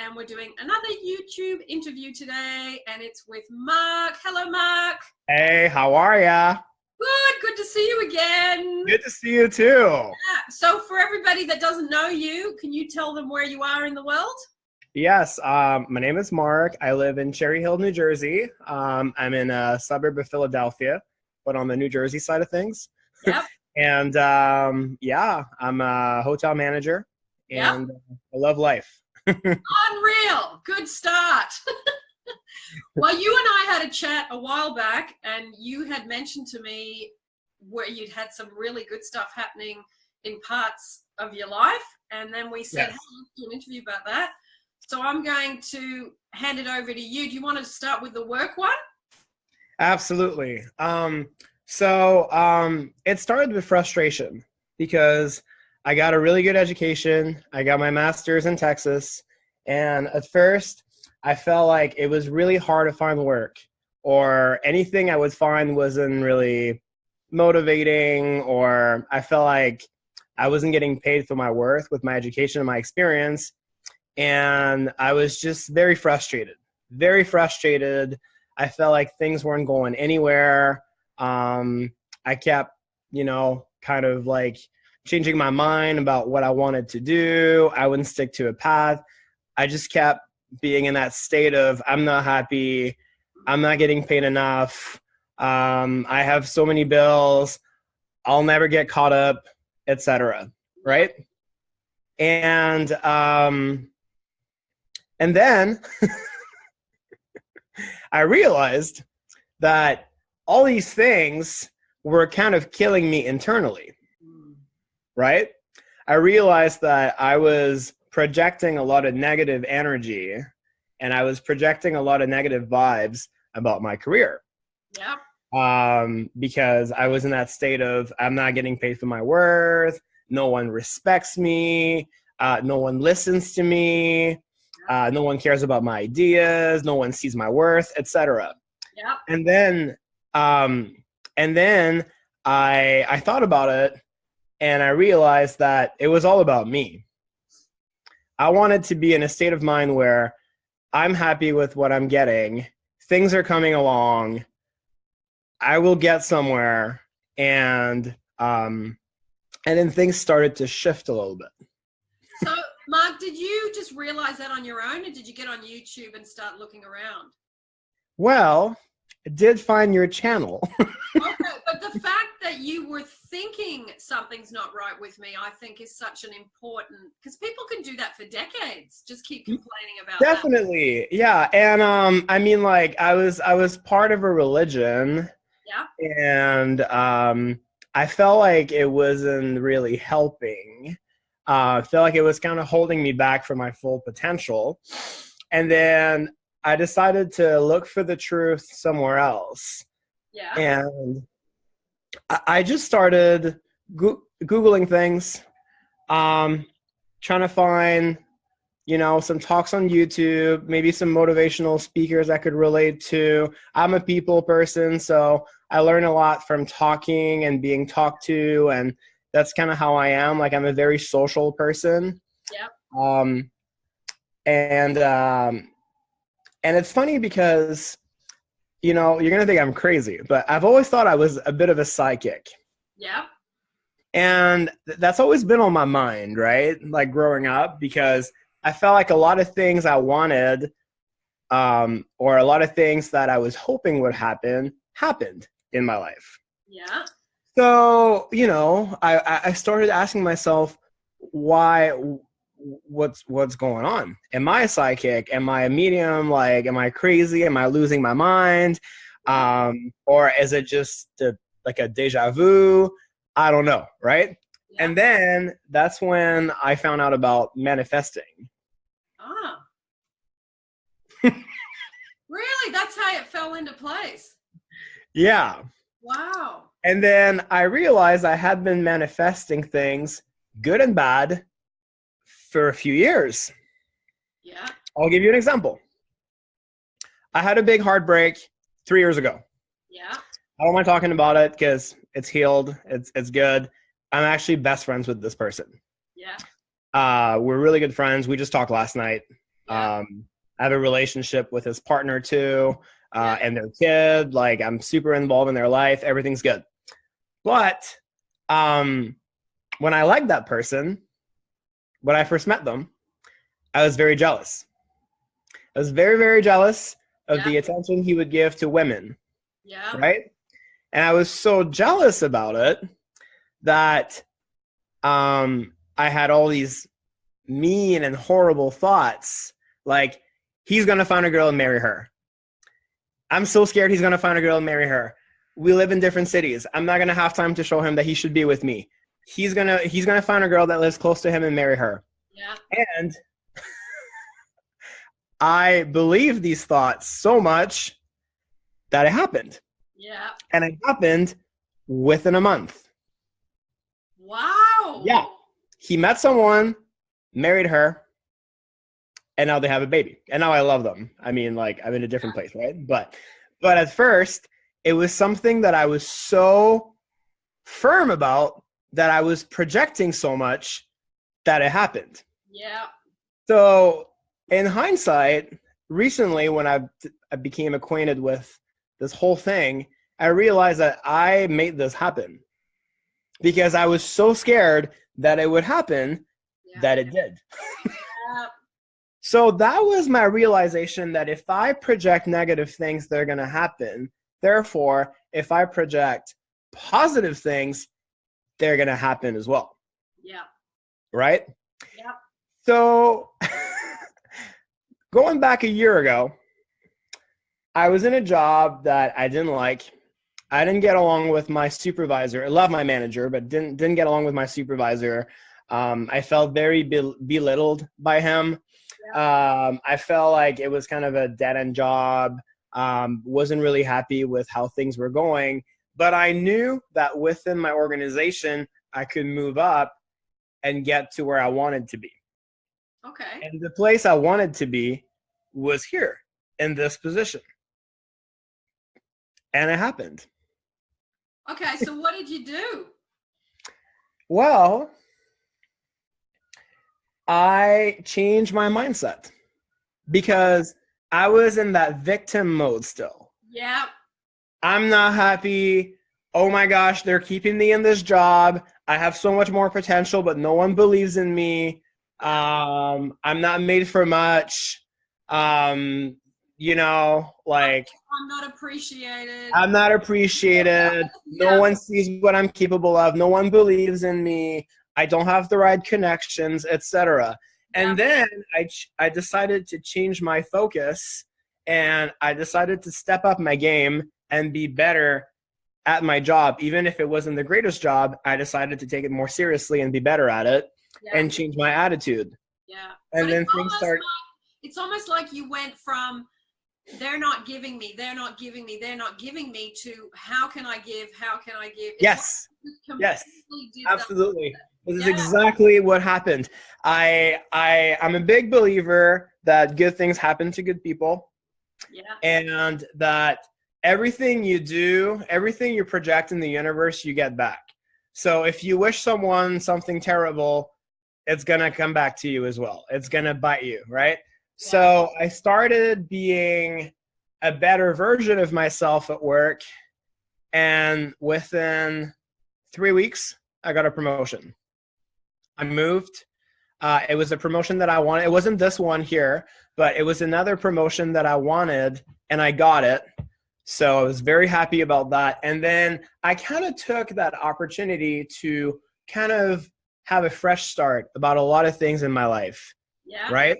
and we're doing another YouTube interview today, and it's with Mark. Hello, Mark. Hey, how are ya? Good to see you again. Good to see you too. Yeah. So for everybody that doesn't know you, can you tell them where you are in the world? Yes, my name is Mark. I live in Cherry Hill, New Jersey. I'm in a suburb of Philadelphia, but on the New Jersey side of things. Yep. And yeah, I'm a hotel manager, and I love life. Unreal. Good start. Well, you and I had a chat a while back, and you had mentioned to me where you'd had some really good stuff happening in parts of your life, and then we said, Yes. hey, let's do an interview about that. So I'm going to hand it over to you. Do you want to start with the work one? Absolutely. It started with frustration because I got a really good education. I got my master's in Texas. And at first, I felt like it was really hard to find work, or anything I would find wasn't really motivating, or I felt like I wasn't getting paid for my worth with my education and my experience. And I was just very frustrated, very frustrated. I felt like things weren't going anywhere. I kept, kind of like changing my mind about what I wanted to do. I wouldn't stick to a path. I just kept being in that state of, I'm not happy. I'm not getting paid enough. I have so many bills. I'll never get caught up, etc. Right? And then I realized that all these things were kind of killing me internally, right? I realized that I was projecting a lot of negative energy, and I was projecting a lot of negative vibes about my career. Yeah. Because I was in that state of, I'm not getting paid for my worth. No one respects me. No one listens to me. No one cares about my ideas. No one sees my worth, etc. Yeah. And then I thought about it, and I realized that it was all about me. I wanted to be in a state of mind where I'm happy with what I'm getting. Things are coming along. I will get somewhere, and then things started to shift a little bit. So, Mark, did you just realize that on your own, or did you get on YouTube and start looking around? Well, I did find your channel. Okay, but the fact that you were thinking something's not right with me, I think is such an important, because people can do that for decades, just keep complaining about Definitely, that. yeah. And I mean, like, I was part of a religion. Yeah. And I felt like it wasn't really helping. I felt like it was kind of holding me back from my full potential. And then I decided to look for the truth somewhere else. Yeah. And I just started Googling things, trying to find, some talks on YouTube, maybe some motivational speakers I could relate to. I'm a people person, so I learn a lot from talking and being talked to, and that's kind of how I am. Like, I'm a very social person. Yeah. And it's funny because, you're going to think I'm crazy, but I've always thought I was a bit of a psychic. Yeah. And that's always been on my mind, right? Like, growing up, because I felt like a lot of things I wanted, or a lot of things that I was hoping would happen, happened in my life. Yeah. So, I started asking myself, what's going on? Am I a psychic? Am I a medium? Like, am I crazy? Am I losing my mind? Or is it just like a deja vu? I don't know, right? Yeah. And then that's when I found out about manifesting. Ah. Really? That's how it fell into place? Yeah. Wow. And then I realized I had been manifesting things, good and bad, for a few years. Yeah. I'll give you an example. I had a big heartbreak 3 years ago. Yeah. I don't mind talking about it because it's healed. It's good. I'm actually best friends with this person. Yeah. We're really good friends. We just talked last night. Yeah. I have a relationship with his partner too, Yeah. and their kid. Like, I'm super involved in their life. Everything's good. But when I liked that person, when I first met them, I was very jealous. I was very, very jealous of Yeah. the attention he would give to women, Yeah. right? And I was so jealous about it that I had all these mean and horrible thoughts, like, he's going to find a girl and marry her. I'm so scared he's going to find a girl and marry her. We live in different cities. I'm not going to have time to show him that he should be with me. He's going to find a girl that lives close to him and marry her. Yeah. And I believed these thoughts so much that it happened. Yeah. And it happened within a month. Wow. Yeah. He met someone, married her, and now they have a baby. And now I love them. I mean, like, I'm in a different place, right? But at first, it was something that I was so firm about that I was projecting so much that it happened. Yeah. So in hindsight, recently when I became acquainted with this whole thing, I realized that I made this happen because I was so scared that it would happen that it did. So that was my realization that if I project negative things, they're going to happen. Therefore, if I project positive things, they're going to happen as well. Yeah. Right? Yeah. So going back a year ago, I was in a job that I didn't like. I didn't get along with my supervisor. I love my manager, but didn't get along with my supervisor. I felt very belittled by him. I felt like it was kind of a dead-end job. Wasn't really happy with how things were going. But I knew that within my organization, I could move up and get to where I wanted to be. Okay. And the place I wanted to be was here in this position. And it happened. Okay, so what did you do? Well, I changed my mindset because I was in that victim mode still. Yeah. I'm not happy. Oh my gosh, they're keeping me in this job. I have so much more potential, but no one believes in me. I'm not made for much. Like, I'm not appreciated. I'm not appreciated. No one sees what I'm capable of. No one believes in me. I don't have the right connections, etc. And then I decided to change my focus, and I decided to step up my game and be better at my job. Even if it wasn't the greatest job, I decided to take it more seriously and be better at it and change my attitude. Yeah. And then things start. It's almost like you went from they're not giving me, they're not giving me, they're not giving me to how can I give, how can I give? Yes. Yes. Absolutely. This is exactly what happened. I'm a big believer that good things happen to good people. Yeah. And that everything you do, everything you project in the universe, you get back. So if you wish someone something terrible, it's going to come back to you as well. It's going to bite you, right? Yeah. So I started being a better version of myself at work. And within 3 weeks, I got a promotion. I moved. It was a promotion that I wanted. It wasn't this one here, but it was another promotion that I wanted, and I got it. So I was very happy about that. And then I kind of took that opportunity to kind of have a fresh start about a lot of things in my life. Yeah. Right?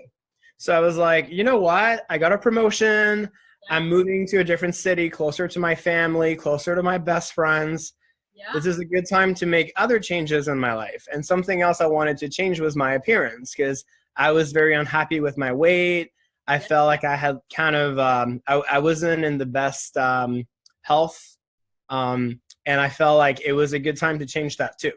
So I was like, you know what? I got a promotion. Yeah. I'm moving to a different city, closer to my family, closer to my best friends. Yeah. This is a good time to make other changes in my life. And something else I wanted to change was my appearance, because I was very unhappy with my weight. I felt like I had kind of, I wasn't in the best health. And I felt like it was a good time to change that too.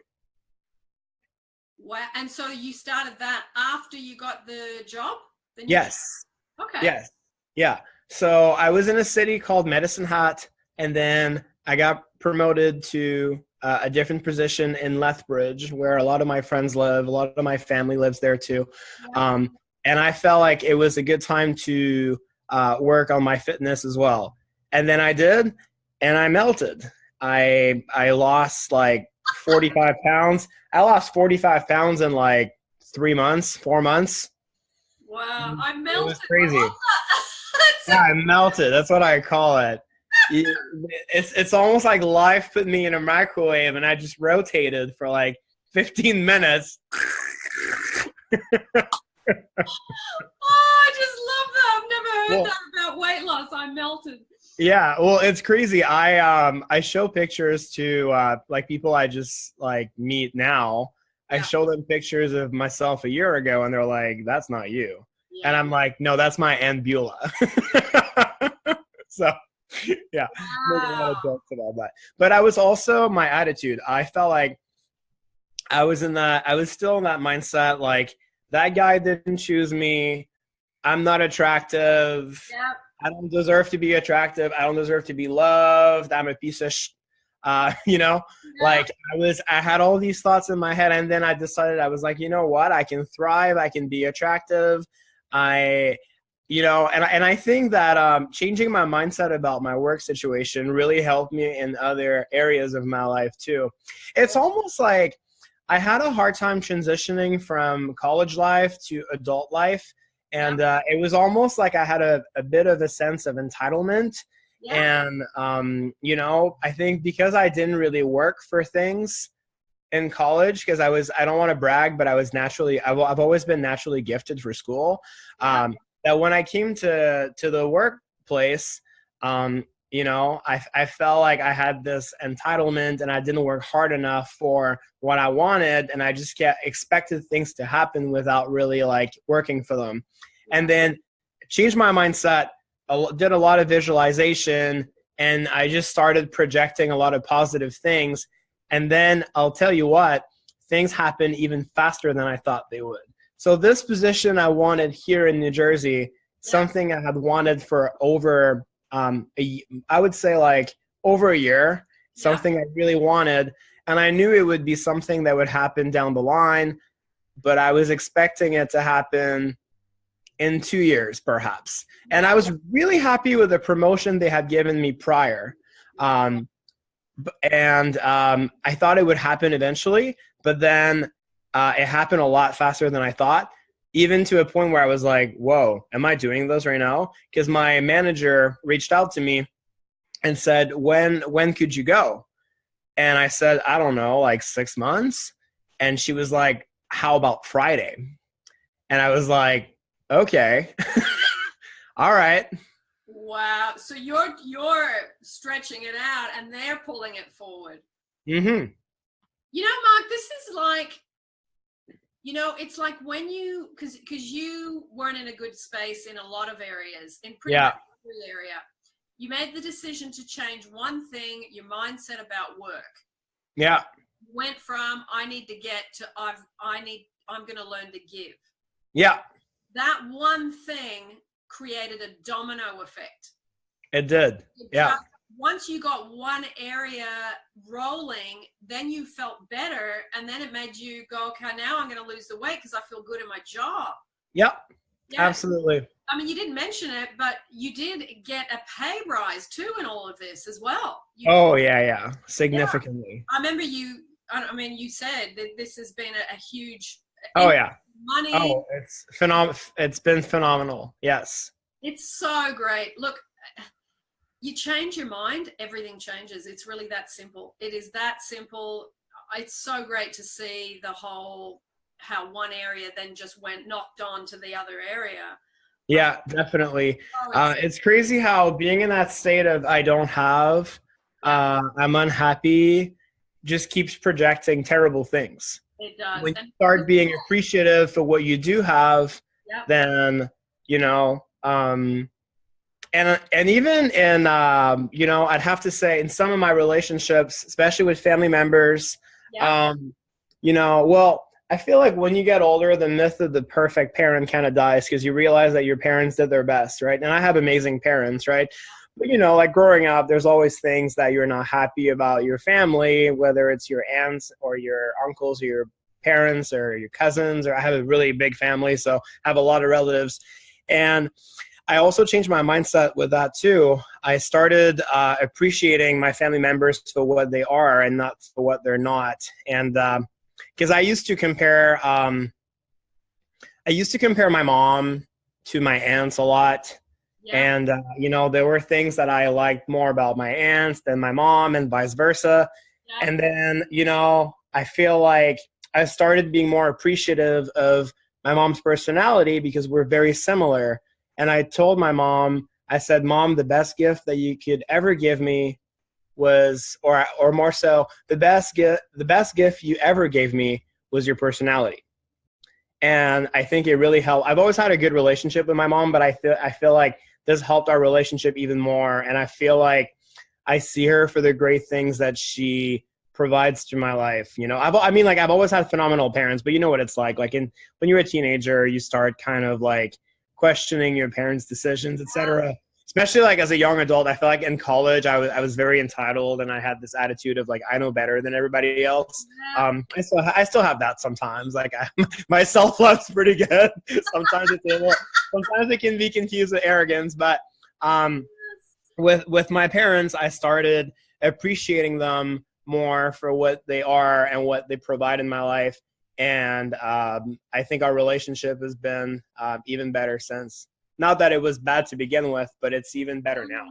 Wow. And so you started that after you got the job? Yes. Okay. Yes. Yeah. So I was in a city called Medicine Hat, and then I got promoted to a different position in Lethbridge, where a lot of my friends live. A lot of my family lives there too. Yeah. and I felt like it was a good time to work on my fitness as well. And then I did, and I melted. I lost like 45 pounds. I lost 45 pounds in like 3 months, 4 months. Wow, I It was melted. I crazy. love that. Yeah, I melted. That's what I call it. It's almost like life put me in a microwave and I just rotated for like 15 minutes. Oh, I just love that. I've never heard Well, that about weight loss. I melted. yeah, well, it's crazy. I show pictures to like people I just like meet now. I Yeah, show them pictures of myself a year ago, and they're like, "That's not you," and yeah. I'm like, "No, that's my Aunt Beulah." So, yeah, make a lot of Wow. jokes about that. But I was also my attitude. I felt like I was still in that mindset. Like that guy didn't choose me. I'm not attractive. Yeah, I don't deserve to be attractive. I don't deserve to be loved. I'm a piece of you know, yeah, like I had all these thoughts in my head, and then I decided I was like, you know what? I can thrive. I can be attractive. I, and I think that changing my mindset about my work situation really helped me in other areas of my life too. It's almost like I had a hard time transitioning from college life to adult life. yeah, And it was almost like I had a bit of a sense of entitlement. yeah, And, I think because I didn't really work for things in college, because I don't want to brag, but I've always been naturally gifted for school. yeah. That when I came to the workplace, I felt like I had this entitlement and I didn't work hard enough for what I wanted. And I just expected things to happen without really like working for them. Yeah. And then changed my mindset, did a lot of visualization, and I just started projecting a lot of positive things. And then I'll tell you what, things happen even faster than I thought they would. So this position I wanted here in New Jersey, Yeah. something I had wanted for over, I would say like over a year, Yeah. something I really wanted. And I knew it would be something that would happen down the line, but I was expecting it to happen in 2 years, perhaps. And I Yeah. was really happy with the promotion they had given me prior. I thought it would happen eventually, but then it happened a lot faster than I thought, even to a point where I was like, whoa, am I doing this right now? Because my manager reached out to me and said, when could you go? And I said, I don't know, like 6 months. And she was like, how about Friday? And I was like, okay, all right. Wow. So you're stretching it out and they're pulling it forward. Mm-hmm. Mark, this is like, it's like when because you weren't in a good space in a lot of areas, in pretty Yeah. much every area. You made the decision to change one thing, your mindset about work. Yeah. Went from I need to get to I'm going to learn to give. Yeah. That one thing created a domino effect. It did. Yeah. Once you got one area rolling, then you felt better, and then it made you go, okay, now I'm going to lose the weight because I feel good in my job. Yep. Yeah. Absolutely. I mean, you didn't mention it, but you did get a pay rise too in all of this as well. Yeah. Significantly. I remember you said that this has been a huge Oh, yeah. money. Oh, it's been phenomenal. Yes. It's so great. Look, you change your mind, everything changes. It's really that simple. It is that simple. It's so great to see how one area then just knocked on to the other area. Yeah, definitely. It's crazy how being in that state of I don't have, I'm unhappy, just keeps projecting terrible things. It does. When you start being appreciative for what you do have, then, and even in, I'd have to say in some of my relationships, especially with family members, well, I feel like when you get older, the myth of the perfect parent kind of dies because you realize that your parents did their best, right? And I have amazing parents, right? But, like growing up, there's always things that you're not happy about your family, whether it's your aunts or your uncles or your parents or your cousins, or I have a really big family, so I have a lot of relatives. And I also changed my mindset with that too. I started appreciating my family members for what they are and not for what they're not. And because I used to compare my mom to my aunts a lot. Yeah. And, there were things that I liked more about my aunts than my mom and vice versa. Yeah. And then, I feel like I started being more appreciative of my mom's personality because we're very similar. And I told my mom, I said, Mom, the best gift that you could ever give me was, or more so, the best gift you ever gave me was your personality. And I think it really helped. I've always had a good relationship with my mom, but I feel like this helped our relationship even more. And I feel like I see her for the great things that she provides to my life. I've always had phenomenal parents, but you know what it's like. Like when you're a teenager, you start kind of like questioning your parents' decisions, etc. Especially like as a young adult, I feel like in college, I was very entitled, and I had this attitude of like, I know better than everybody else. I still have that sometimes. Like my self-love's pretty good. Sometimes it can be confused with arrogance, but with my parents, I started appreciating them more for what they are and what they provide in my life. And I think our relationship has been even better since. Not that it was bad to begin with, but it's even better now.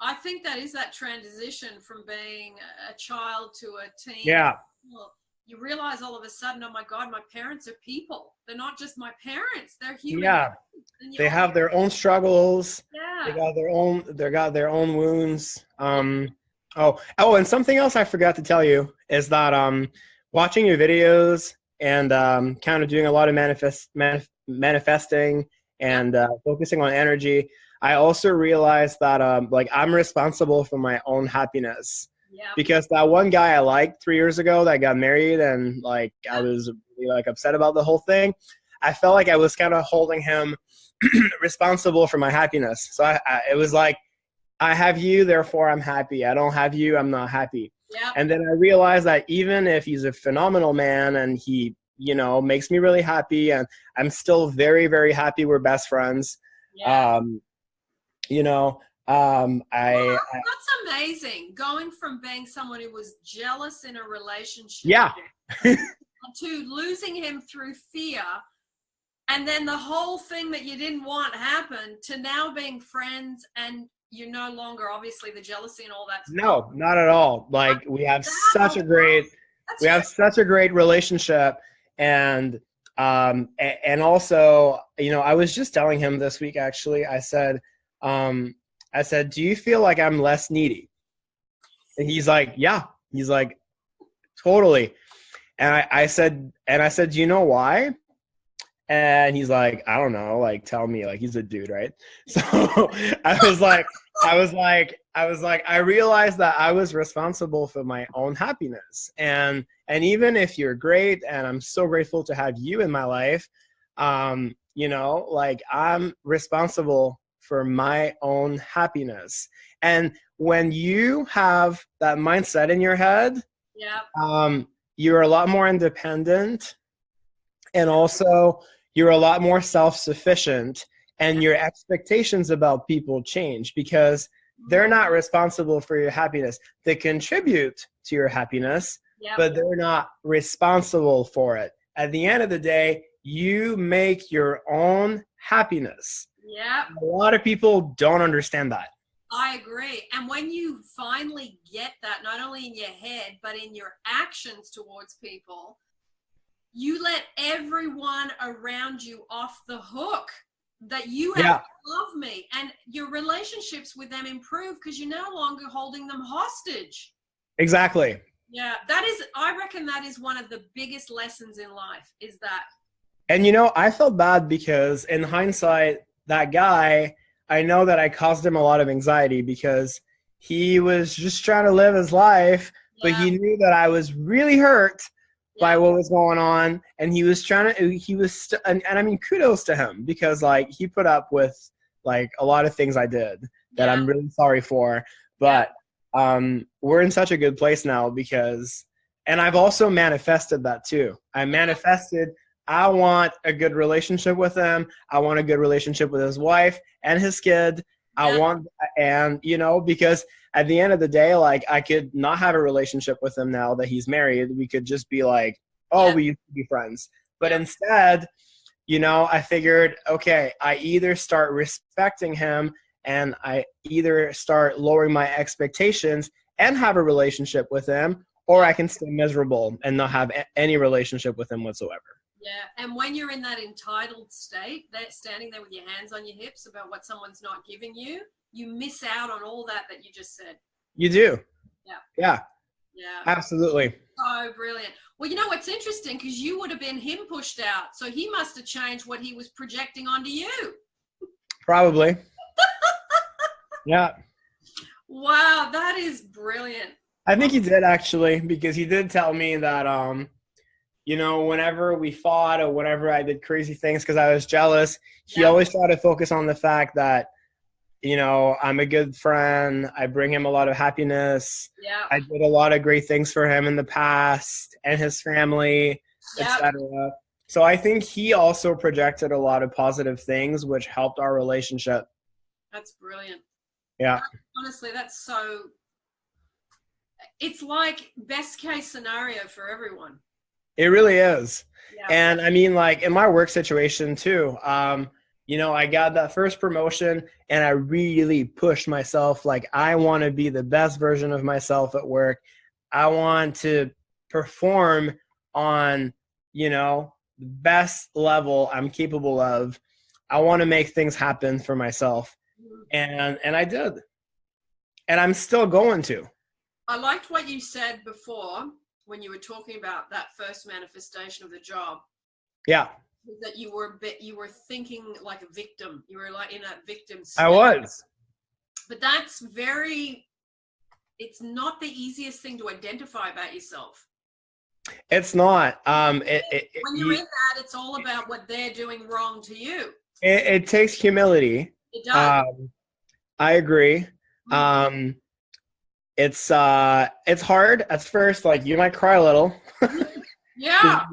I think that is that transition from being a child to a teen. Yeah. Well, you realize all of a sudden, oh my God, my parents are people. They're not just my parents. They're human. Yeah. They have their own struggles. Yeah. They got their own wounds. And something else I forgot to tell you is that watching your videos and kind of doing a lot of manifesting and focusing on energy, I also realized that I'm responsible for my own happiness. Yeah. Because that one guy I liked 3 years ago that got married and I was really upset about the whole thing, I felt like I was kind of holding him responsible for my happiness. So it was like, I have you, therefore I'm happy. I don't have you, I'm not happy. Yeah. And then I realized that even if he's a phenomenal man and he makes me really happy, and I'm still very, very happy we're best friends. Yeah. That's amazing. Going from being someone who was jealous in a relationship, yeah, to losing him through fear, and then the whole thing that you didn't want happened, to now being friends, and you're no longer obviously the jealousy and all that. No, not at all. We have such a great relationship, and also, I was just telling him this week, actually, I said, do you feel like I'm less needy? And he's like, yeah. He's like, totally. And I said, do you know why? And he's like, I don't know, tell me, he's a dude, right? So I realized that I was responsible for my own happiness. And even if you're great, and I'm so grateful to have you in my life, I'm responsible for my own happiness. And when you have that mindset in your head, you're a lot more independent, and also you're a lot more self-sufficient, and your expectations about people change because they're not responsible for your happiness. They contribute to your happiness, but they're not responsible for it. At the end of the day, you make your own happiness. Yeah. A lot of people don't understand that. I agree. And when you finally get that, not only in your head, but in your actions towards people, you let everyone around you off the hook that you have to love me, and your relationships with them improve because you're no longer holding them hostage. Exactly. Yeah, I reckon that is one of the biggest lessons in life, is that. And I felt bad because in hindsight, that guy, I know that I caused him a lot of anxiety because he was just trying to live his life, but he knew that I was really hurt by what was going on, and he was trying to, and I mean, kudos to him because he put up with a lot of things I did that I'm really sorry for, but we're in such a good place now because And I've also manifested that too. I manifested, I want a good relationship with him. I want a good relationship with his wife and his kid. I Yeah. want, and you know, because at the end of the day, like I could not have a relationship with him now that he's married. We could just be like, oh, Yeah. we used to be friends. But Yeah. instead, you know, I figured, okay, I either start respecting him and I either start lowering my expectations and have a relationship with him, or Yeah. I can stay miserable and not have any relationship with him whatsoever. Yeah, and when you're in that entitled state, that standing there with your hands on your hips about what someone's not giving you, you miss out on all that you just said. You do. Yeah. Yeah, Yeah. absolutely. Oh, brilliant. Well, you know what's interesting, because you would have been him pushed out, so he must have changed what he was projecting onto you. Probably. Yeah. Wow, that is brilliant. I think he did actually, because he did tell me that, you know, whenever we fought or whenever I did crazy things because I was jealous, he Yeah. always tried to focus on the fact that, you know, I'm a good friend. I bring him a lot of happiness. Yeah. I did a lot of great things for him in the past and his family, Yeah. etc. So I think he also projected a lot of positive things, which helped our relationship. That's brilliant. Yeah. Honestly, that's so, it's like best case scenario for everyone. It really is. Yeah. And I mean, like in my work situation too, you know, I got that first promotion and I really pushed myself. Like, I want to be the best version of myself at work. I want to perform on, you know, the best level I'm capable of. I want to make things happen for myself. And I did. And I'm still going to. I liked what you said before when you were talking about that first manifestation of the job. Yeah. That you were thinking like a victim. You were like in a victim state. I was. But it's not the easiest thing to identify about yourself. It's not. When you're in that, it's all about what they're doing wrong to you. It takes humility. It does. I agree. It's hard at first. Like, you might cry a little. Yeah.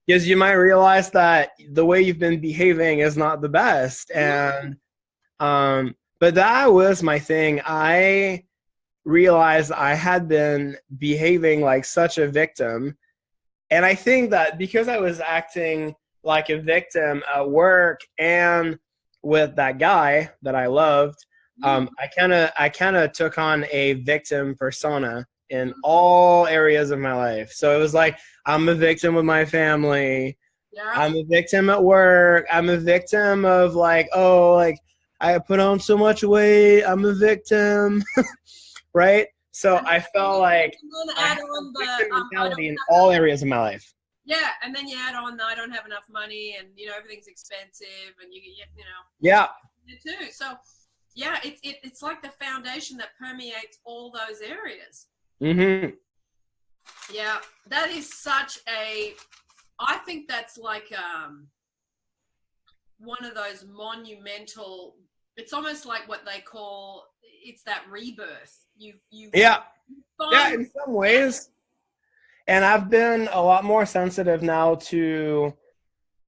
Because you might realize that the way you've been behaving is not the best. And but that was my thing. I realized I had been behaving like such a victim. And I think that because I was acting like a victim at work and with that guy that I loved, I kind of took on a victim persona in all areas of my life. So it was like, I'm a victim with my family. Yeah. I'm a victim at work. I'm a victim of like, oh, like I put on so much weight. I'm a victim, right? So I felt like I had a victim mentality in all areas of my life. Yeah, and then you add on, I don't have enough money, and you know everything's expensive, and you know. Yeah. Too. So, yeah, it's like the foundation that permeates all those areas. Mm-hmm. Yeah, that is such a. I think that's like one of those monumental. It's almost like what they call. It's that rebirth. You. Yeah. Yeah, in some ways. And I've been a lot more sensitive now to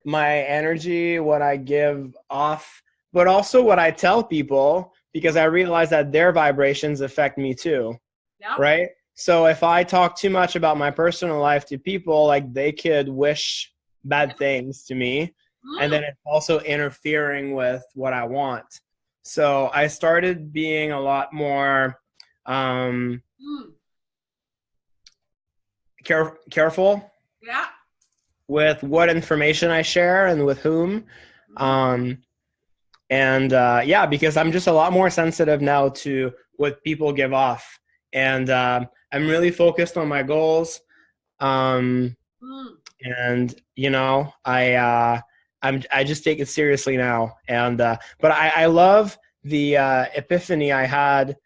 my energy, what I give off, but also what I tell people, because I realize that their vibrations affect me too. Yep. Right? So if I talk too much about my personal life to people, like they could wish bad things to me. And then it's also interfering with what I want. So I started being a lot more careful with what information I share and with whom. Because I'm just a lot more sensitive now to what people give off. And I'm really focused on my goals. And, you know, I just take it seriously now. And but I love the epiphany I had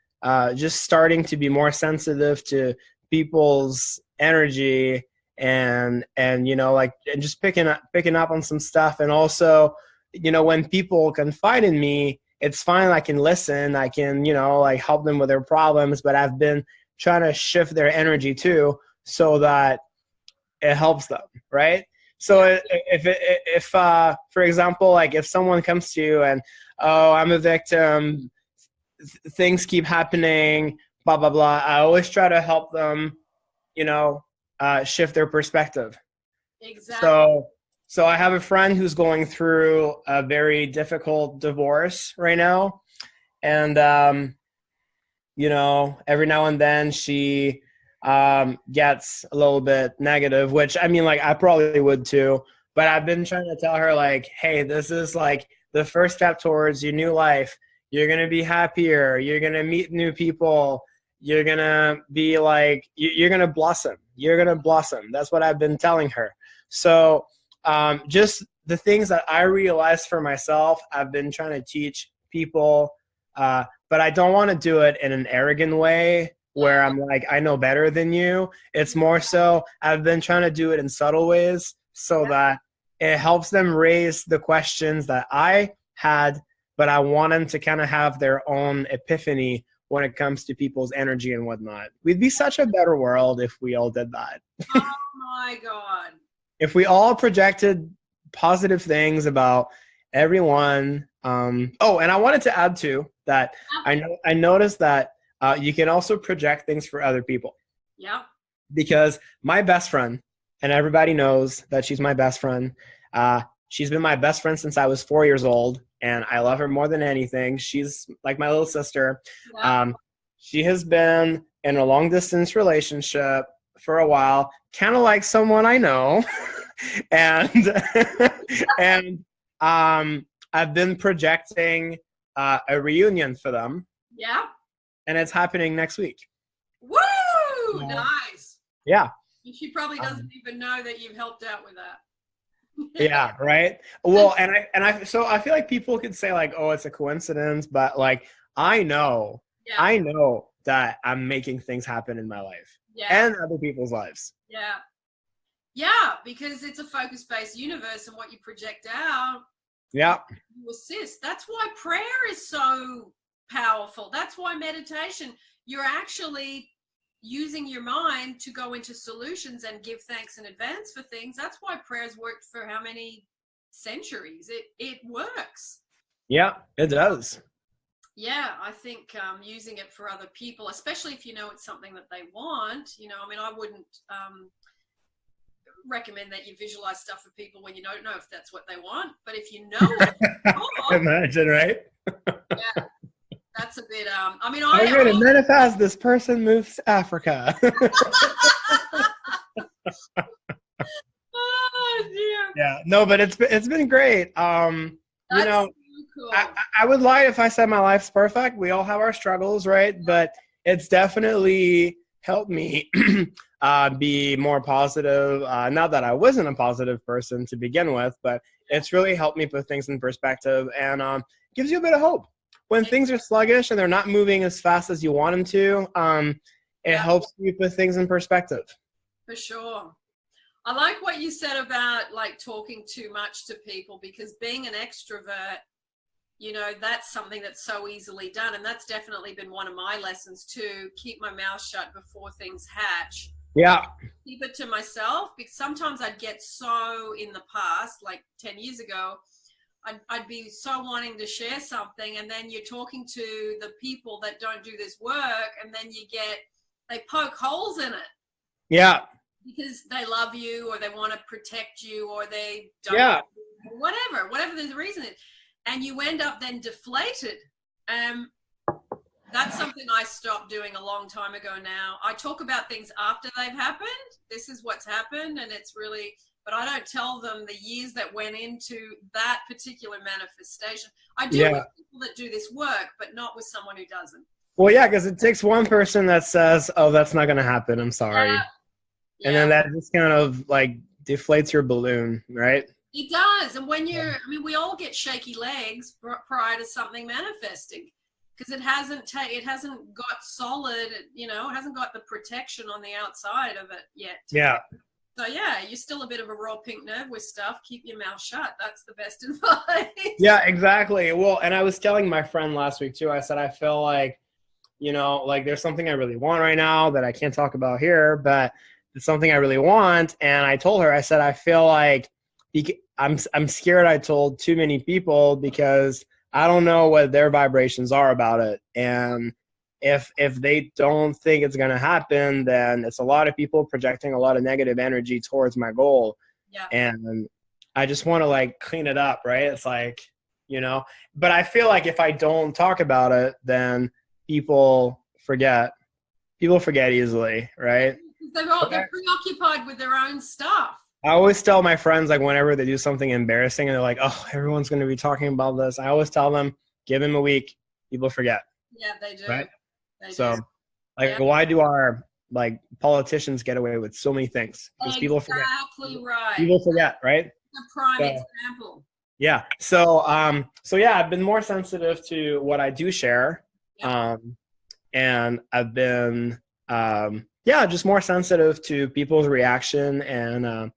just starting to be more sensitive to people's energy and you know, like, and just picking up on some stuff. And also, you know, when people confide in me, it's fine. I can listen. I can, you know, like help them with their problems, but I've been trying to shift their energy too, so that it helps them, right? So if for example, like if someone comes to you and, oh, I'm a victim, things keep happening, blah, blah, blah, I always try to help them, shift their perspective. Exactly. So I have a friend who's going through a very difficult divorce right now. And, every now and then she gets a little bit negative, which I mean, like, I probably would too. But I've been trying to tell her, like, hey, this is like the first step towards your new life. You're going to be happier. You're going to meet new people. You're going to be like, you're going to blossom. You're going to blossom. That's what I've been telling her. So just the things that I realized for myself, I've been trying to teach people, but I don't want to do it in an arrogant way where I'm like, I know better than you. It's more so I've been trying to do it in subtle ways so that it helps them raise the questions that I had, but I want them to kind of have their own epiphany when it comes to people's energy and whatnot. We'd be such a better world if we all did that. Oh my God. If we all projected positive things about everyone. And I wanted to add too that I noticed that you can also project things for other people. Yeah. Because my best friend, and everybody knows that she's my best friend. She's been my best friend since I was 4 years old, and I love her more than anything. She's like my little sister. Yeah. She has been in a long distance relationship for a while, kind of like someone I know. and I've been projecting a reunion for them. Yeah. And it's happening next week. Woo! Nice. Yeah. She probably doesn't even know that you've helped out with that. Yeah, right. Well, so I feel like people could say like, oh, it's a coincidence, but like I know that I'm making things happen in my life and other people's lives. Yeah. Yeah, because it's a focus-based universe, and what you project out, you assist. That's why prayer is so powerful. That's why meditation, you're actually using your mind to go into solutions and give thanks in advance for things. That's why prayer's worked for how many centuries? It works. Yeah, it does. Yeah, I think using it for other people, especially if you know it's something that they want, I mean, I wouldn't recommend that you visualize stuff for people when you don't know if that's what they want, but if you know it, imagine, right? Yeah, that's a bit I mean, I'm going to manifest this person moves to Africa. Oh dear. Yeah, no, but it's been great. Cool. I would lie if I said my life's perfect. We all have our struggles, right? But it's definitely helped me be more positive. Not that I wasn't a positive person to begin with, but it's really helped me put things in perspective and gives you a bit of hope. When things are sluggish and they're not moving as fast as you want them to, it helps you put things in perspective. For sure. I like what you said about like talking too much to people, because being an extrovert, that's something that's so easily done. And that's definitely been one of my lessons too. Keep my mouth shut before things hatch. Yeah. Keep it to myself, because sometimes I'd get so in the past, like 10 years ago, I'd be so wanting to share something, and then you're talking to the people that don't do this work, and then they poke holes in it. Yeah. Because they love you, or they want to protect you, or they don't, whatever the reason is. And you end up then deflated. That's something I stopped doing a long time ago now. I talk about things after they've happened. This is what's happened, and it's really, but I don't tell them the years that went into that particular manifestation. I do with people that do this work, but not with someone who doesn't. Well, yeah, because it takes one person that says, oh, that's not going to happen, I'm sorry. Yeah. And then that just kind of like deflates your balloon, right? It does. And when we all get shaky legs prior to something manifesting, because it hasn't got solid, it hasn't got the protection on the outside of it yet. Yeah. So you're still a bit of a raw pink nerve with stuff. Keep your mouth shut. That's the best advice. Yeah, exactly. Well, and I was telling my friend last week too, I said, I feel like, like there's something I really want right now that I can't talk about here, but it's something I really want. And I told her, I said, I feel like I'm scared I told too many people because I don't know what their vibrations are about it. And if they don't think it's going to happen, then it's a lot of people projecting a lot of negative energy towards my goal. Yeah. And I just want to like clean it up, right? It's like, but I feel like if I don't talk about it, then people forget easily, right? They're preoccupied with their own stuff. I always tell my friends, like, whenever they do something embarrassing and they're like, oh, everyone's going to be talking about this, I always tell them, give them a week, people forget. Yeah, they do. Right? They So do. like, why do our like politicians get away with so many things? Because people forget. Exactly right. People forget, right? A prime example. Yeah. So yeah, I've been more sensitive to what I do share. Yeah. And I've been just more sensitive to people's reaction. And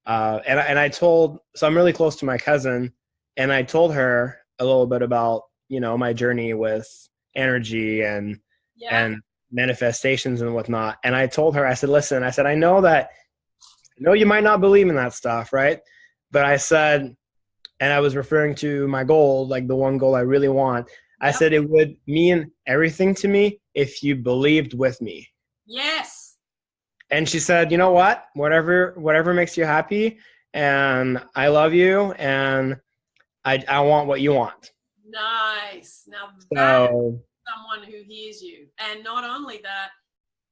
I told, so I'm really close to my cousin, and I told her a little bit about, my journey with energy and manifestations and whatnot. And I told her, I said, listen, I said, I know you might not believe in that stuff, right? But I said, and I was referring to my goal, like the one goal I really want. I said it would mean everything to me if you believed with me. Yes. And she said, you know what? Whatever makes you happy, and I love you, and I want what you want. Nice. Now so, that's someone who hears you. And not only that,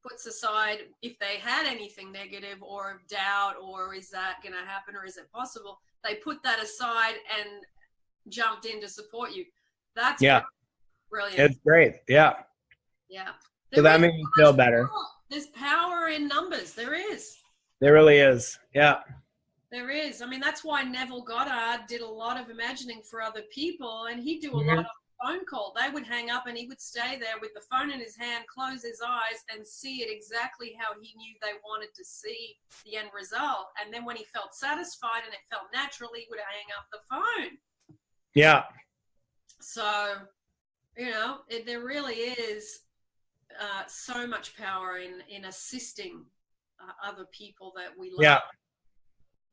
puts aside if they had anything negative or doubt, or is that going to happen, or is it possible? They put that aside and jumped in to support you. That's brilliant. It's great. Yeah. Yeah. So that made me feel better. There's power in numbers. There is. There really is. Yeah. There is. I mean, that's why Neville Goddard did a lot of imagining for other people, and he'd do a lot of phone call. They would hang up and he would stay there with the phone in his hand, close his eyes, and see it exactly how he knew they wanted to see the end result. And then when he felt satisfied and it felt natural, he would hang up the phone. Yeah. So, there really is so much power in assisting other people that we love. Yeah.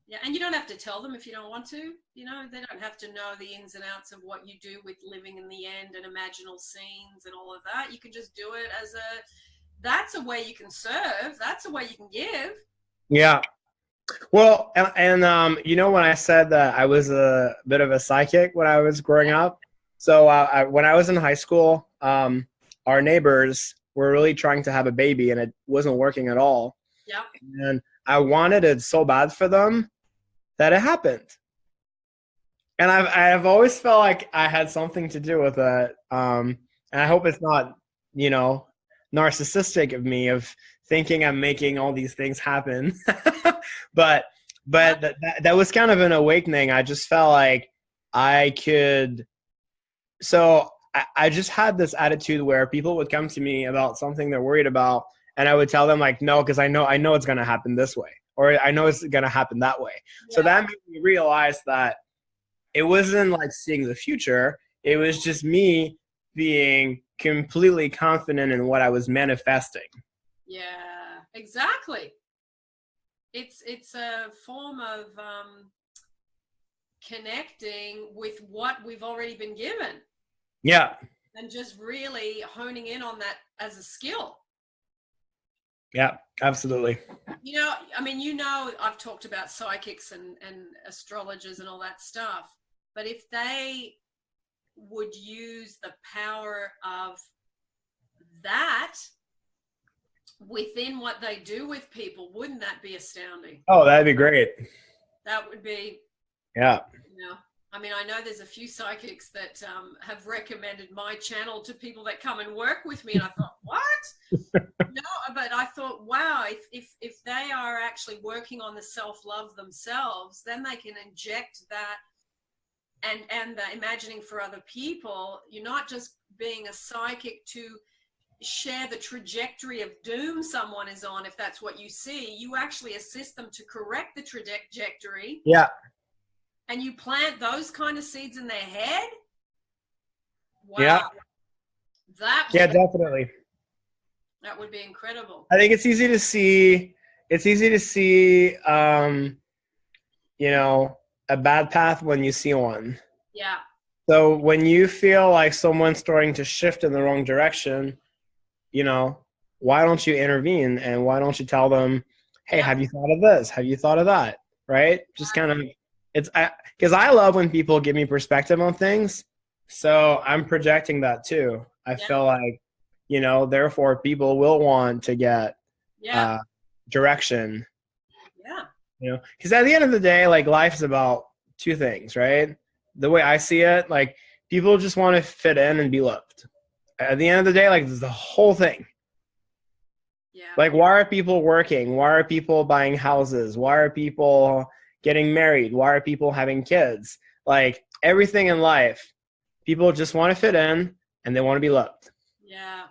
Yeah, and you don't have to tell them if you don't want to. They don't have to know the ins and outs of what you do with living in the end and imaginal scenes and all of that. You can just do it that's a way you can serve. That's a way you can give. Yeah. Well, and when I said that I was a bit of a psychic when I was growing up, so when I was in high school, our neighbors were really trying to have a baby and it wasn't working at all. Yeah. And I wanted it so bad for them that it happened. And I've always felt like I had something to do with it. And I hope it's not, narcissistic of me of thinking I'm making all these things happen. but that was kind of an awakening. I just felt like I could. So I just had this attitude where people would come to me about something they're worried about, and I would tell them like, no, because I know it's going to happen this way, or I know it's going to happen that way. Yeah. So that made me realize that it wasn't like seeing the future. It was just me being completely confident in what I was manifesting. Yeah, exactly. It's a form of connecting with what we've already been given. Yeah. And just really honing in on that as a skill. Yeah, absolutely. I've talked about psychics and astrologers and all that stuff, but if they would use the power of that within what they do with people, wouldn't that be astounding? Oh, that'd be great. That would be. Yeah. I know there's a few psychics that have recommended my channel to people that come and work with me, and I thought, what? No, but I thought, wow, if they are actually working on the self-love themselves, then they can inject that and the imagining for other people. You're not just being a psychic to share the trajectory of doom someone is on, if that's what you see. You actually assist them to correct the trajectory. Yeah. And you plant those kind of seeds in their head. Wow. Yeah. Definitely. That would be incredible. I think it's easy to see, it's easy to see, you know, a bad path when you see one. Yeah. So when you feel like someone's starting to shift in the wrong direction, you know, why don't you intervene and why don't you tell them, hey, Yeah. have you thought of this? Have you thought of that? Right? Just kind of, it's, because I love when people give me perspective on things. So I'm projecting that too. I Yeah. feel like, you know, therefore people will want to get Yeah. uh, direction, Yeah. you know, because at the end of the day, like life is about two things, right? The way I see it, like people just want to fit in and be loved. At the end of the day, like this is the whole thing. Yeah. Like, why are people working? Why are people buying houses? Why are people getting married? Why are people having kids? Like, everything in life, people just want to fit in and they want to be loved, Yeah.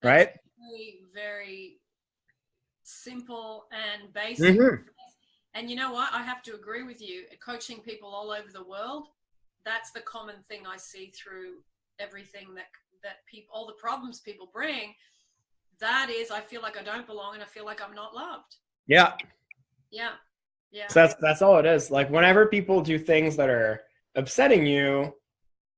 That's right? very, very simple and basic. Mm-hmm. And you know what? I have to agree with you. Coaching people all over the world, that's the common thing I see through everything that people, all the problems people bring. That is, I feel like I don't belong and I feel like I'm not loved. Yeah. Yeah. Yeah. So that's all it is. Like, whenever people do things that are upsetting you,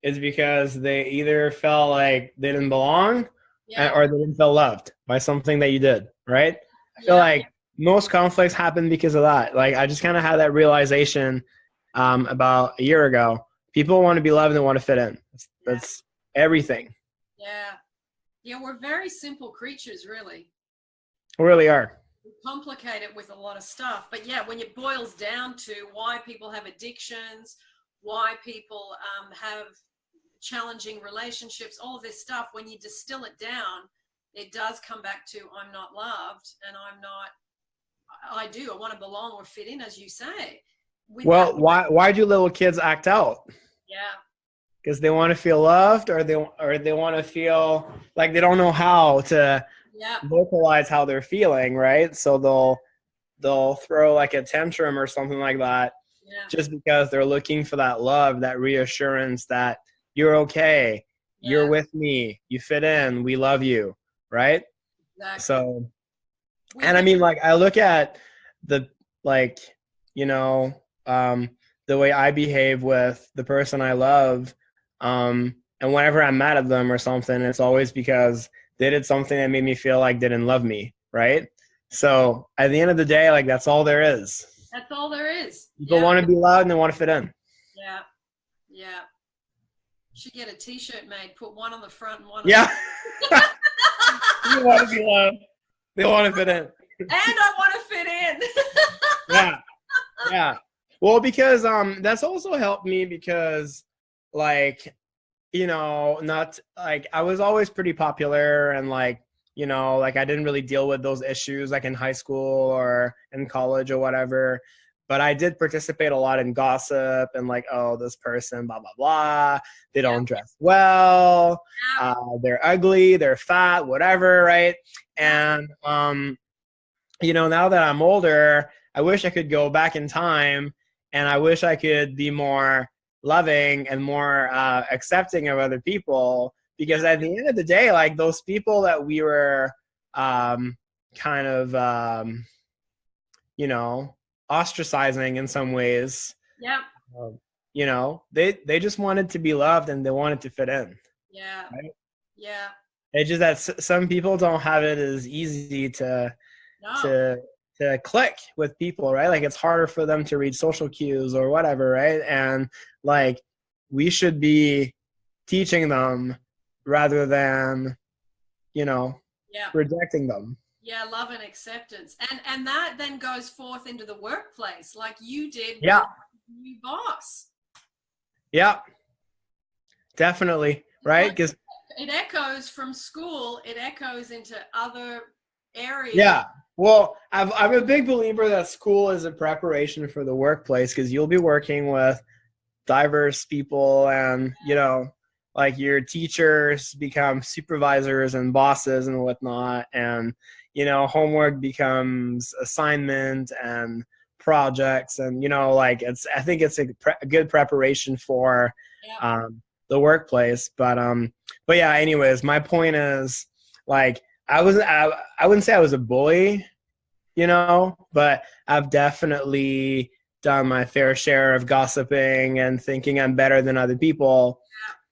is because they either felt like they didn't belong Yeah. or they didn't feel loved by something that you did, right? I feel Yeah. like most conflicts happen because of that. Like, I just kind of had that realization about a year ago. People want to be loved and want to fit in. Yeah. That's everything. Yeah. Yeah. We're very simple creatures, really. We really are. We complicate it with a lot of stuff. But yeah, when it boils down to why people have addictions, why people have challenging relationships, all of this stuff, when you distill it down, it does come back to I'm not loved and I'm not, I want to belong or fit in, as you say. Without, Well, why do little kids act out? yeah, Because they want to feel loved, or they want to feel like they don't know how to yeah, vocalize how they're feeling, right? So they'll throw like a tantrum or something like that yeah, just because they're looking for that love, that reassurance that you're okay, you're yeah, with me, you fit in, we love you, right? exactly. So, We and I have, mean, like, I look at the, like, you know, the way I behave with the person I love, and whenever I'm mad at them or something, it's always because they did something that made me feel like they didn't love me, right? So at the end of the day, like, that's all there is. that's all there is. People Yeah, want to be loud and they want to fit in. yeah, yeah. Should get a t-shirt made, put one on the front and one on Yeah. the They want to be loved. They want to fit in. and I want to fit in. Yeah. Yeah. Well, because that's also helped me because, like, you know, not like I was always pretty popular and, like, you know, like I didn't really deal with those issues like in high school or in college or whatever. But I did participate a lot in gossip and, like, oh, this person, blah, blah, blah. They Yeah, don't dress well. yeah, They're ugly. They're fat, whatever. Right. yeah, And, you know, now that I'm older, I wish I could go back in time and I wish I could be more loving and more accepting of other people, because at the end of the day, like, those people that we were kind of, you know, ostracizing in some ways, yeah, um, you know, they just wanted to be loved and they wanted to fit in. yeah, Right? yeah. It's just that some people don't have it as easy No, to to click with people, right? Like, it's harder for them to read social cues or whatever, right? And, like, we should be teaching them rather than, you know, yeah. rejecting them. Yeah, love and acceptance. And that then goes forth into the workplace, like you did Yeah. with your new boss. Yeah, definitely, right? Like, Because it echoes from school, it echoes into other areas. yeah, well, I'm a big believer that school is a preparation for the workplace, because you'll be working with diverse people, and, you know, like, your teachers become supervisors and bosses and whatnot, and, you know, homework becomes assignment and projects, and, you know, like, I think it's a good preparation for Yeah, the workplace. But yeah, anyways, my point is, like, I wouldn't say I was a bully, but I've definitely done my fair share of gossiping and thinking I'm better than other people.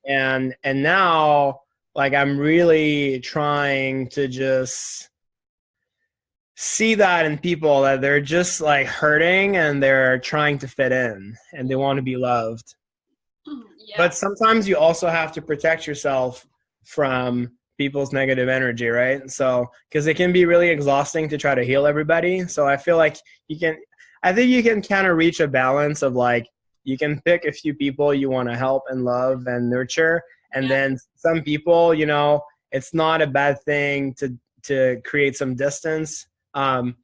And now, like, I'm really trying to just see that in people, that they're just like hurting and they're trying to fit in and they want to be loved. Yeah. But sometimes you also have to protect yourself from people's negative energy, right? So, because it can be really exhausting to try to heal everybody. So I feel like I think you can kind of reach a balance of like, you can pick a few people you want to help and love and nurture. And Yeah. then some people, it's not a bad thing to create some distance, and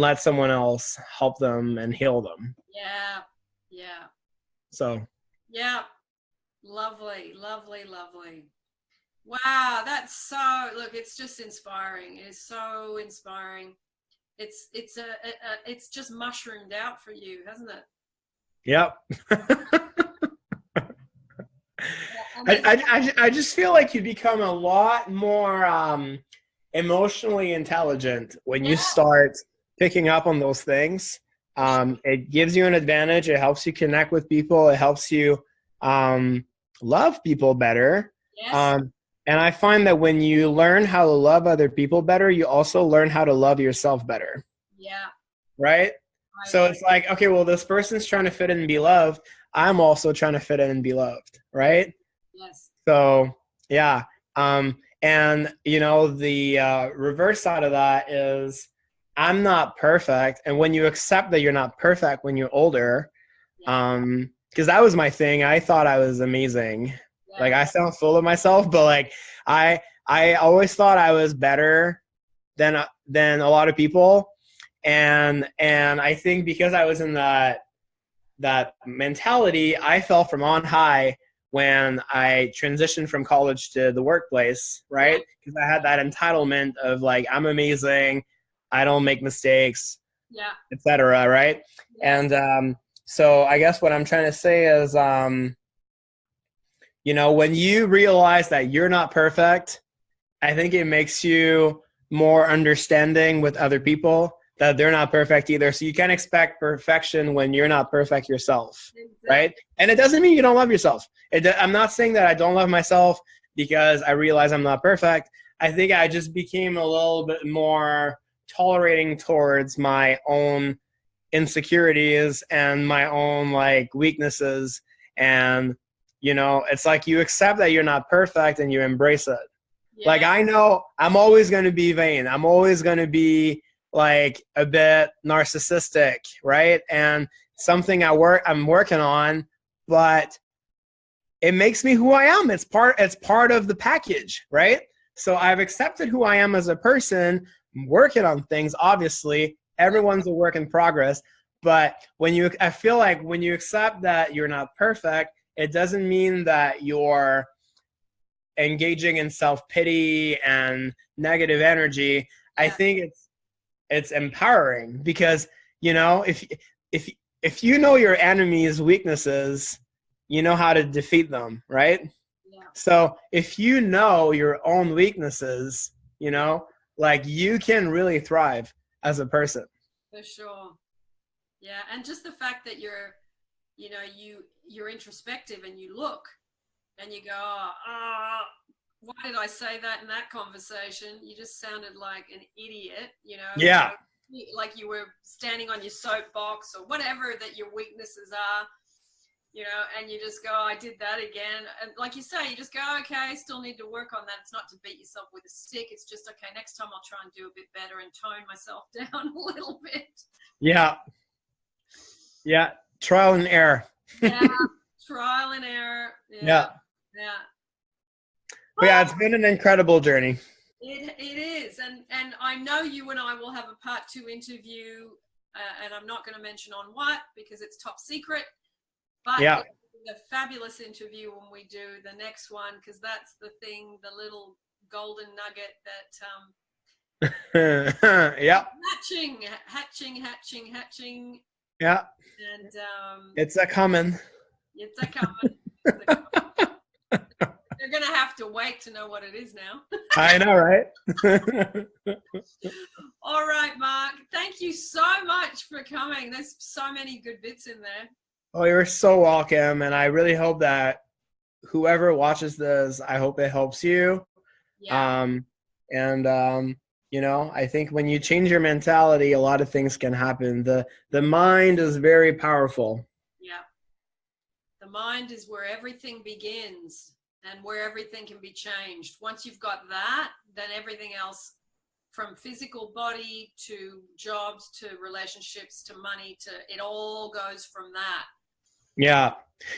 let someone else help them and heal them. Yeah. Yeah. So, Yeah. Lovely, lovely, lovely. Wow, that's so, look, it's just inspiring. It is so inspiring. It's just mushroomed out for you, hasn't it? yep. And I just feel like you become a lot more emotionally intelligent when you yeah, start picking up on those things. It gives you an advantage. It helps you connect with people. It helps you love people better. yes, Um, and I find that when you learn how to love other people better, you also learn how to love yourself better, yeah, right? I So it's like, okay, well, this person's trying to fit in and be loved. I'm also trying to fit in and be loved, yes, right? yes, So yeah, and the reverse side of that is I'm not perfect, and when you accept that you're not perfect when you're older, yeah, because that was my thing. I thought I was amazing. Like, yeah, I sound full of myself, but like I always thought I was better than a lot of people, and I think because I was in that mentality, I fell from on high when I transitioned from college to the workplace, yeah, right? Because I had that entitlement of like, I'm amazing, I don't make mistakes, yeah, etc. Right? yes, And so I guess what I'm trying to say is, when you realize that you're not perfect, I think it makes you more understanding with other people, that they're not perfect either. So you can't expect perfection when you're not perfect yourself, right? exactly. And it doesn't mean you don't love yourself. I'm not saying that I don't love myself because I realize I'm not perfect. I think I just became a little bit more tolerating towards my own insecurities and my own like weaknesses. And it's like you accept that you're not perfect and you embrace it. Like, Yeah, I know I'm always going to be vain. I'm always going to be like a bit narcissistic, right? And something I'm working on, but it makes me who I am. It's part of the package, right? So I've accepted who I am as a person. I'm working on things, obviously. yeah, Everyone's a work in progress, but I feel like when you accept that you're not perfect, it doesn't mean that you're engaging in self-pity and negative energy. I yeah, think it's empowering because, if if you know your enemy's weaknesses, you know how to defeat them, right? yeah, So if you know your own weaknesses, like, you can really thrive as a person. for sure. Yeah, and just the fact that you're introspective and you look and you go, why did I say that in that conversation? You just sounded like an idiot, Yeah. like you were standing on your soapbox or whatever that your weaknesses are, and you just go, I did that again. And like you say, you just go, okay, still need to work on that. It's not to beat yourself with a stick. It's just, okay, next time I'll try and do a bit better and tone myself down a little bit. Yeah. Yeah. Trial and error. Yeah, trial and error. Yeah, Yeah. yeah. But yeah, it's been an incredible journey. It is, and I know you and I will have a part two interview, and I'm not going to mention on what because it's top secret, but Yeah. it's a fabulous interview when we do the next one, because that's the thing, the little golden nugget that Yeah. hatching, Yeah. and It's a coming. it's a coming. They're going to have to wait to know what it is now. I know, right? All right, Mark. Thank you so much for coming. There's so many good bits in there. Oh, you're so welcome. And I really hope that whoever watches this, I hope it helps you. Yeah. You know, I think when you change your mentality, a lot of things can happen. The mind is very powerful. Yeah. The mind is where everything begins and where everything can be changed. Once you've got that, then everything else, from physical body to jobs to relationships to money to it, all goes from that. Yeah,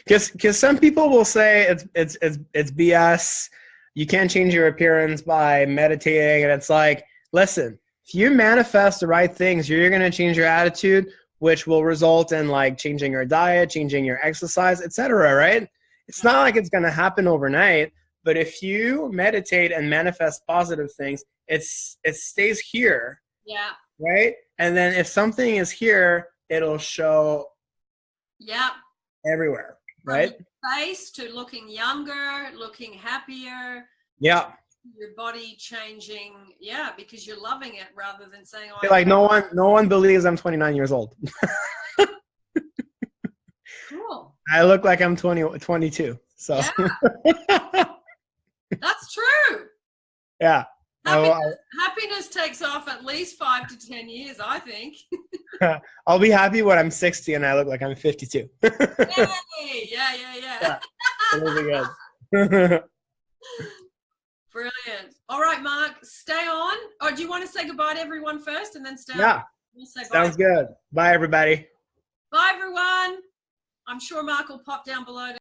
because some people will say it's BS. You can't change your appearance by meditating, and it's like, listen, if you manifest the right things, you're going to change your attitude, which will result in like changing your diet, changing your exercise, etc. Right? It's not like it's going to happen overnight, but if you meditate and manifest positive things, it stays here. Yeah. Right? And then if something is here, it'll show. Yeah. Everywhere, From right? your face to looking younger, looking happier. Yeah. Your body changing, yeah, because you're loving it rather than saying, "Oh, Like no one believes I'm 29 years old." Cool. I look like I'm 22. So. Yeah. That's true. Yeah. Happiness takes off at least 5 to 10 years, I think. I'll be happy when I'm 60 and I look like I'm 52. Yay! Yeah. It'll be good. Brilliant. All right, Mark, stay on. Or do you want to say goodbye to everyone first and then stay on? Yeah. We'll say Sounds good. Bye, everybody. Bye, everyone. I'm sure Mark will pop down below.